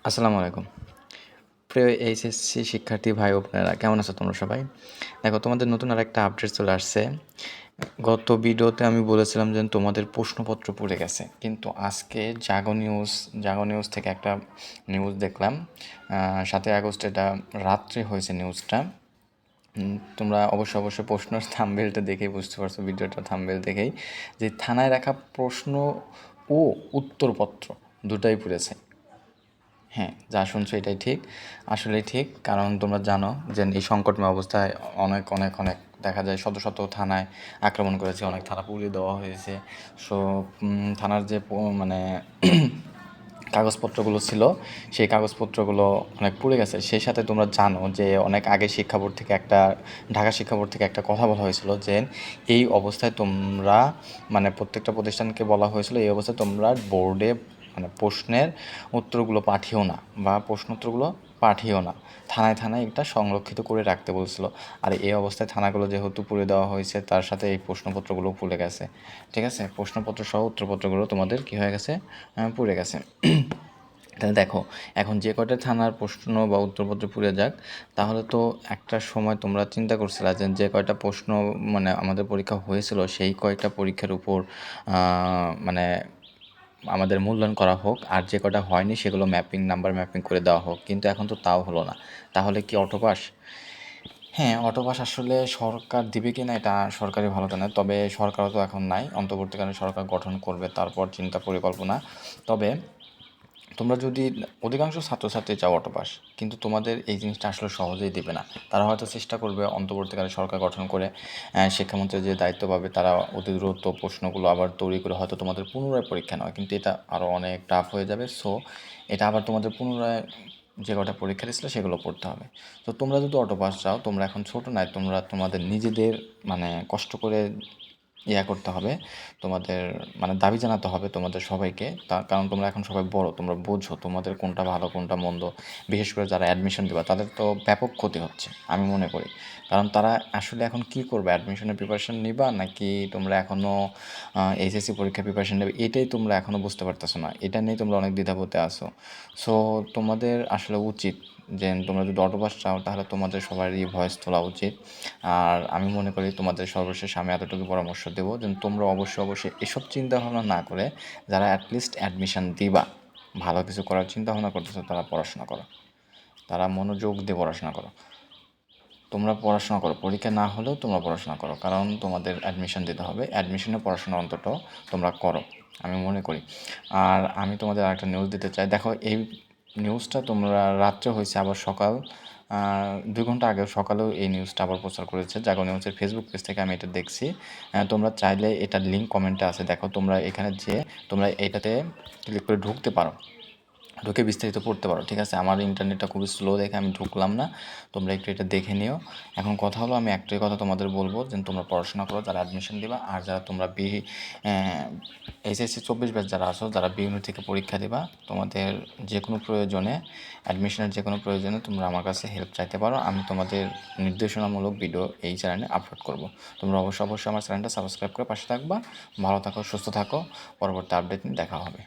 আসসালামু আলাইকুম। প্রিয় এইচএসসি শিক্ষার্থী ভাই ও বোনেরা, কেমন আছো তোমরা সবাই? দেখো, তোমাদের নতুন আরেকটা আপডেট চলে আসছে। গত ভিডিওতে আমি বলেছিলাম যে তোমাদের প্রশ্নপত্র পড়ে গেছে। কিন্তু আজকে জাগো নিউজ থেকে একটা নিউজ দেখলাম। ৭ই আগস্ট এটা রাত্রে হয়েছে নিউজটা। তোমরা অবশ্যই প্রশ্নের থাম্বনেলটা দেখেই বুঝতে পারছো, ভিডিওটা থাম্বনেল দেখেই, যে থানায় রাখা প্রশ্ন ও উত্তরপত্র দুটাই পড়েছে। হ্যাঁ, যা শুনছো এটাই ঠিক, আসলেই ঠিক। কারণ তোমরা জানো যে এই সংকটময় অবস্থায় অনেক দেখা যায় শত থানায় আক্রমণ করেছে, অনেক থানা পুড়িয়ে দেওয়া হয়েছে। সো থানার যে মানে কাগজপত্রগুলো ছিল, সেই কাগজপত্রগুলো অনেক পুড়ে গেছে। সেই সাথে তোমরা জানো যে অনেক আগে ঢাকা শিক্ষা বোর্ড থেকে একটা কথা বলা হয়েছিল যে এই অবস্থায় তোমরা, মানে প্রত্যেকটা প্রতিষ্ঠানকে বলা হয়েছিল এই অবস্থায় তোমরা বোর্ডে মানে প্রশ্নের উত্তরগুলো পাঠিও না, বা প্রশ্নোত্তরগুলো পাঠিও না, থানায় এটা সংরক্ষিত করে রাখতে বলছিল। আর এই অবস্থায় থানাগুলো যেহেতু পুড়ে দেওয়া হয়েছে, তার সাথে এই প্রশ্নপত্রগুলো পুড়ে গেছে। ঠিক আছে, প্রশ্নপত্র সহ উত্তরপত্রগুলো তোমাদের কী হয়ে গেছে, পুড়ে গেছে। তাহলে দেখো, এখন যে কয়টা থানার প্রশ্ন বা উত্তরপত্র পুড়ে যাক, তাহলে তো একটা সময় তোমরা চিন্তা করছিলা যে কয়টা প্রশ্ন মানে আমাদের পরীক্ষা হয়েছিল সেই কয়টা পরীক্ষার উপর মানে আমাদের মূল্যায়ন করা হোক, আর যে কটা হয়নি সেগুলো নাম্বার ম্যাপিং করে দেওয়া হোক। কিন্তু এখন তো তাও হলো না। তাহলে কি অটো পাস? হ্যাঁ, অটো পাস আসলে সরকার দিবে কি না এটা সরকারই ভালো জানে। তবে সরকারও তো এখন নাই, অন্তর্বর্তীকালীন সরকার গঠন করবে, তারপর চিন্তা পরিকল্পনা। তবে তোমরা যদি অধিকাংশ ছাত্রছাত্রী চাও অটো পাস, কিন্তু তোমাদের এই জিনিসটা আসলে সহজেই দেবে না। তারা হয়তো চেষ্টা করবে অন্তর্বর্তীকালে সরকার গঠন করে, শিক্ষামন্ত্রীর যে দায়িত্ব পাবে তারা অতি দ্রুত প্রশ্নগুলো আবার তৈরি করে হয়তো তোমাদের পুনরায় পরীক্ষা নেওয়া, কিন্তু এটা আরও অনেক টাফ হয়ে যাবে। সো এটা আবার তোমাদের পুনরায় যে কটা পরীক্ষা ছিল সেগুলো পড়তে হবে। তো তোমরা যদি অটো পাস চাও, তোমরা এখন ছোটো নয়, তোমরা তোমাদের নিজেদের মানে কষ্ট করে করতে হবে, তোমাদের মানে দাবি জানাতে হবে তোমাদের সবাইকে। তার কারণ তোমরা এখন সবাই বড়, তোমরা বোঝো তোমাদের কোনটা ভালো কোনটা মন্দ। বিশেষ করে যারা অ্যাডমিশন দেবে তাদের তো ব্যাপক ক্ষতি হচ্ছে আমি মনে করি। কারণ তারা আসলে এখন কি করবে, অ্যাডমিশনের প্রিপারেশন নিবা নাকি তোমরা এখনও এইচএসসি পরীক্ষার প্রিপারেশন নেবে, এটাই তোমরা এখনও বুঝতে পারতেছো না। এটা নিয়ে তোমরা অনেক দ্বিধাবোধে আছো। সো তোমাদের আসলে উচিত যে তোমরা যদি অটো পাস চাও তাহলে তোমাদের সবারই ভয়েস তোলা উচিত। আর আমি মনে করি তোমাদের সর্বশেষ আমি এতটুকু পরামর্শ দেবো যে তোমরা অবশ্যই এসব চিন্তাভাবনা না করে, যারা অ্যাটলিস্ট অ্যাডমিশন দিবা, ভালো কিছু করার চিন্তাভাবনা করতেছো, তারা পড়াশোনা করো, তারা মনোযোগ দিয়ে পড়াশোনা করো। তোমরা পড়াশোনা করো, পরীক্ষা না হলেও তোমরা পড়াশোনা করো, কারণ তোমাদের অ্যাডমিশন দিতে হবে। অ্যাডমিশনে পড়াশোনা অন্তত তোমরা করো, আমি মনে করি। আর আমি তোমাদের আরেকটা নিউজ দিতে চাই। দেখো, এই নিউজটা তোমরা রাত্রে হয়েছে, আবার সকাল 2 ঘন্টা আগে সকালেও এই নিউজটা আবার প্রচার করেছে জাগো নিউজের ফেসবুক পেজ থেকে, আমি এটা দেখছি। তোমরা চাইলে এটার লিঙ্ক কমেন্টে আছে, দেখো তোমরা এখানে যেয়ে তোমরা এটাতে ক্লিক করে ঢুকতে পারো, ঢুকে বিস্তারিত পড়তে পারো। ঠিক আছে, আমার ইন্টারনেটটা খুবই স্লো দেখে আমি ঢুকলাম না, তোমরা একটু এটা দেখে নিও। এখন কথা হলো, আমি একটাই কথা তোমাদের বলবো যে তোমরা পড়াশোনা করো, যারা অ্যাডমিশন দিবা। আর যারা তোমরা এইচএসসি 24 ব্যাচ যারা আছো, যারা বি ইউনিট থেকে পরীক্ষা দিবা, তোমাদের যে কোনো প্রয়োজনে, অ্যাডমিশনের যে কোনো প্রয়োজনে তোমরা আমার কাছে হেল্প চাইতে পারো। আমি তোমাদের নির্দেশনামূলক ভিডিও এই চ্যানেলে আপলোড করব। তোমরা অবশ্যই আমার চ্যানেলটা সাবস্ক্রাইব করে পাশে থাকবা। ভালো থাকো, সুস্থ থাকো, পরবর্তী আপডেট নিয়ে দেখা হবে।